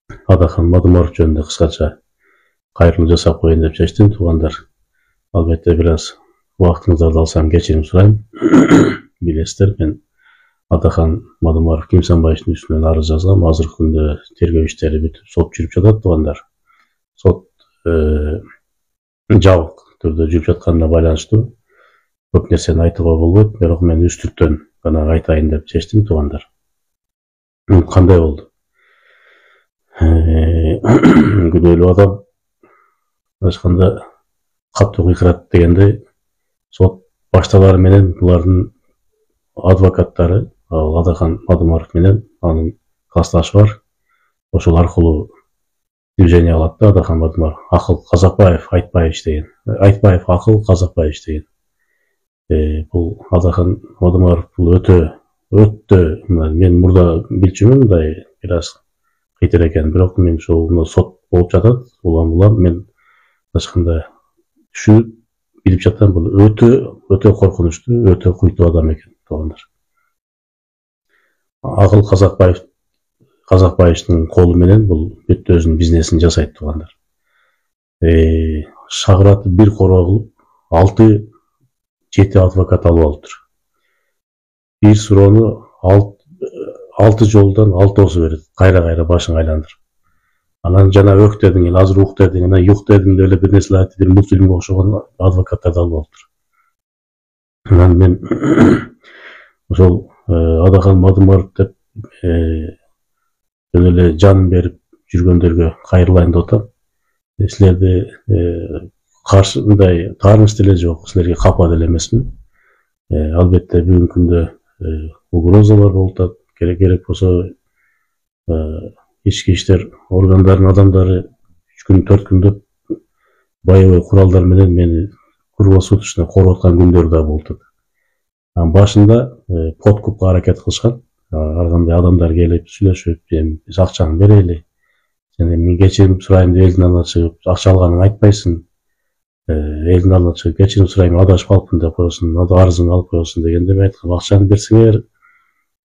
Адахан Мадумаров жөнүндө кыскача кайрылуу жасап коеюн деп чечтим, туугандар. Албетте бир аз убактыңыздарды алсам кечирим сурайм. Билесиздер, мен Адахан Мадумаров Кимсанбаевдин үстүнөн арыз жазгам. Азыркы күндө тергөө иштери бүтүп, сот жүрүп жатат, туугандар. Сот жабык түрдө жүрүп жатканына байланыштуу көп нерсени айтууга болбойт, бирок мен үстүртөн гана айтайын деп чечтим, туугандар. Кандай болду? Күнөөлүү адам ачканда катуу кыйкырат дегендей, сот башталары менен булардын адвокаттары, Адахан Мадумаров менен анын классташы бар. Ошол аркылуу движение алат да. Адахан Мадумаров Акыл Казакбаев, Айтбаевич деген. Айтбаев Акыл, Казакбаевич деген. Бул Адахан Мадумаров бул өтө мен мурда билчүмүн, мындай бир аз кыйтыр экен, бирок мен ошол сот болуп жатат, улам мен ачканда түшүнүп билип жатам, бул өтө коркунучтуу, өтө куйтуу адам экен, туугандар. Акыл Казакбаевдин колу менен бул бүт өзүнүн бизнесин жасайт, туугандар. Шагыраты бир короо кылып 6-7 адвокат алып алыптыр. Бир суроону 6 жолдон 6оосу берет, кайра башын айландырып. Анан жана өк дедиң эле, азыр ук дедиң, анан юк дедиң деп эле бир нерселер айтып, бир муслимге окшогон адвокаттарды алып алыптыр. Анан мен ошол Адахан Мадумаров деп жөн эле жанын берип жүргөндөргө кайрылайын деп атам. Силерди каршы мындай тааныш деле жок, силерге капа деле эмесмин. Албетте бүгүнкү күндө угрозалар болуп атат. Керек болсо ички иштер органдарынын адамдары 3 күн 4 күндөп боевой куралдар менен мени круглосуточно короп аткан күндөр да болуп атат. Башында подкупка аракет кылышкан. Ар кандай адамдар келип сүйлөшүп, биз акчаны берели, сен мен кечирим сурайм деп элдин алдына чыгып, акча алганыңды айтпайсың, элдин алдына чыгып кечирим сурайм, адашып калыптын деп коесуң, арызыңды алып коесуң дегенде мен айткам, акчаны берсеңер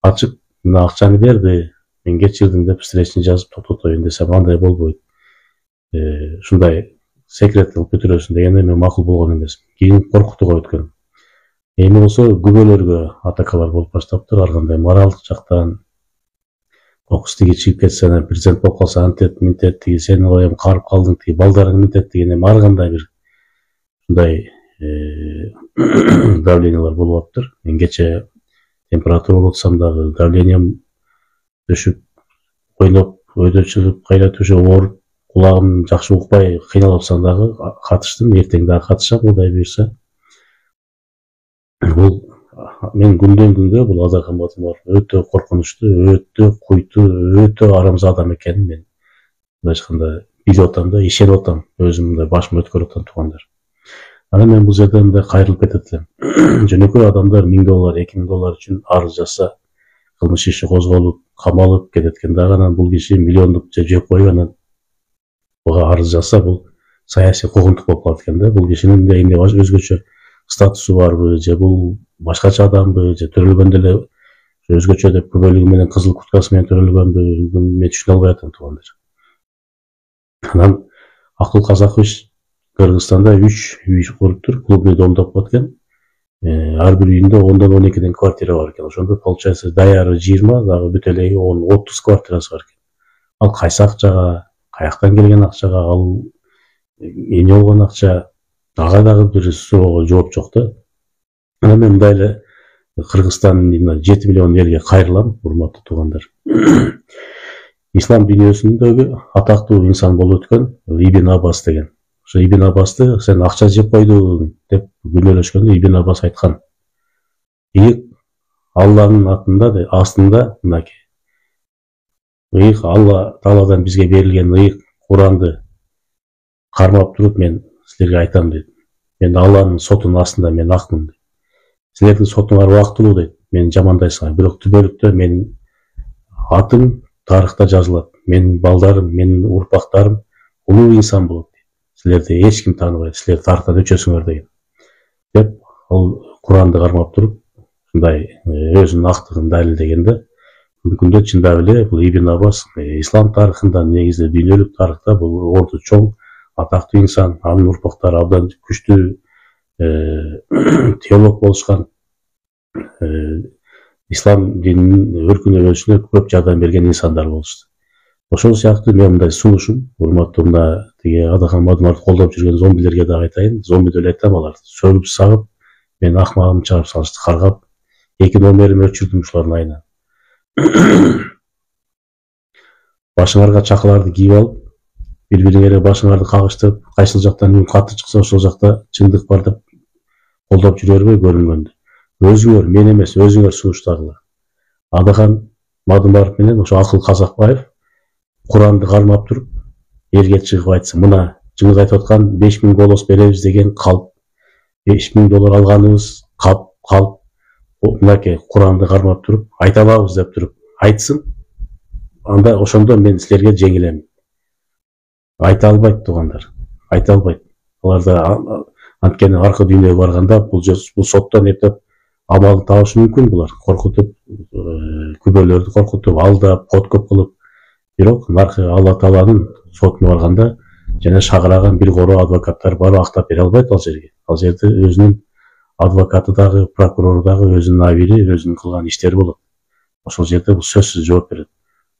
ачык, мына акчаны берди, мен кечирдим деп встречный жазып токтотоюн десем, андай болбойт. Ушундай секрет кылып бүтүрөсүң дегенде мен макул болгон эмесмин. Кийин коркутууга өткөн. Эми болсо күбөлөргө атакалар болуп баштаптыр, ар кандай моралдык жактан. Кокус тиги чыгып кетсе, президент болуп калса антет, минтет, тиги сени коем, карып калдың, тиги балдарың минтет деген эми ар кандай бир ушундай давлениялар болуп аптыр. Мен кече температура болуп атсам дагы, давлением түшүп, ойноп, өйдө чыгып, кайра түшүп, ооруп, кулагым жакшы укпай кыйналып атсам дагы катыштым, эртең дагы катышам, Кудай буйрса. Бул мен күндөн күнгө бул Адахан Мадумаров өтө коркунучтуу, өтө куйтуу, өтө арамза адам экенин мен ачканда билип атам да, ишенип атам, өзүм мындай башым өткөрүп атам, туугандар. Анан мен бул жерден мындай кайрылып кетет элем. Жөнөкөй адамдар $1000, $2000 үчүн арыз жазса, кылмыш иши козголуп, камалып кетет экен дагы, анан бул киши миллиондук жеп коюп, анан буга арыз жазса, бул саясий куугунтук болуп калат экен да. Бул кишинин эмне өзгөчө статусу барбы, же бул башкача адамбы, же төрөлгөндө эле өзгөчө деп күбөлүгү менен кызыл курткасы менен төрөлгөнбү, мен түшүнө албай атам, туугандар. Анан Акыл Казакович Кыргызстанда 3 үй куруптур, клубный дом деп коет экен. Ар бир үйүндө 10-12 квартира бар экен. Ошондо получается даяры 20, дагы бүт эле 30 квартирасы бар экен. Ал кайсы акчага, каяктан келген акчага, ал эмне болгон акча, дагы бир суроого жооп жок да. Анан мен мындай эле Кыргызстандын 7 миллион элге кайрылам, урматтуу туугандар. Ислам дүйнөсүндөгү атактуу инсан болуп өткөн Ибн Аббас деген. Ошо Ибн Аббасты сен акча жеп койдуң деп күнөөлөшкөндө Ибн Аббас айткан. Ыйык Алланын атында, астында мынакей. Ыйык Алла Тааладан бизге берилген ыйык Куранды кармап туруп мен силерге айтам дейт. Мен Алланын сотунун астында мен акмын дейт. Силердин сотуңар убактылуу дейт. Мени жамандайсыңар, бирок түбөлүктө менин атым тарыхта жазылат. Менин балдарым, менин урпактарым улуу инсан болот дейт. Силерди эч ким тааныбайт, силер тарыхтан өчөсүңөр деген. Деп ал Куранды кармап туруп, ушундай өзүнүн актыгын далилдегенде, бүгүн күндө чындап эле бул Ибн Аббас ислам тарыхында, негизи дүйнөлүк тарыхта бул орду чоң, атактуу инсан, анын урпактары абдан күчтүү теолог болушкан, ислам дининин өркүндөшүнө көп жардам берген инсандар болушту. Ошол сыяктуу мен мындай сунушум, урматтуу мына тиги Адахан Мадумарды колдоп жүргөн зомбилерге дагы айтайын, зомби деп айтам аларды. Сөгүп сагып, мен акмагымды чыгарып салышты, каргап, 2 номерimi өчүрдүм ушулардын айынан. Башыңарга чакаларды кийип алып, бири-бириңерге башыңарды кагыштырып, кайсыл жактан үн катты чыкса ошол жакта чындык бар деп колдоп жүрө бербей көрүнгөндө. Өзүңөр, мен эмес, өзүңөр сунуштагыла. Адахан Мадумаров менен ошо Акыл Казакбаев Куранды кармап туруп, элге чыгып айтса, мына жыңгыз айтып аткан 5000 голос беребиз деген калп, $5000 алганыбыз калп, мынакей Куранды кармап туруп, айта алабыз деп туруп айтсын, анда ошондо мен силерге жеңилем. Айта албайт туугандар, айта албайт. Аларда анткени аркы дүйнөгө барганда бул соттон эптеп амалын табышы мүмкүн, булар коркутуп, күбөлөрдү коркутуп, алдап, подкоп кылып. Бирок наркы Алла Тааланын сотуна барганда жана шагыраган бир коро адвокаттар бар, актап бере албайт ал жерге. Ал жерде өзүнүн адвокаты дагы, прокурору дагы өзүнүн абири, өзүнүн кылган иштери болот. Ошол жерде бул сөзсүз жооп берет.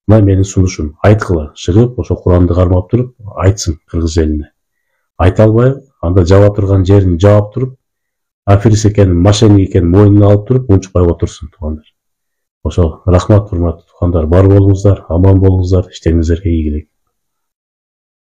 Мына менин сунушум, айткыла, чыгып, ошо Куранды кармап туруп, айтсын кыргыз элине. Айта албай, анда жаба турган жерин жаап туруп, аферист экенин, мошенник экенин мойнуна алып туруп, унчукпай отурsun туугандар. Ошол рахмат, урматтуу туугандар, бар болуңуздар, аман болуңуздар, иштериңиздерге ийгилик.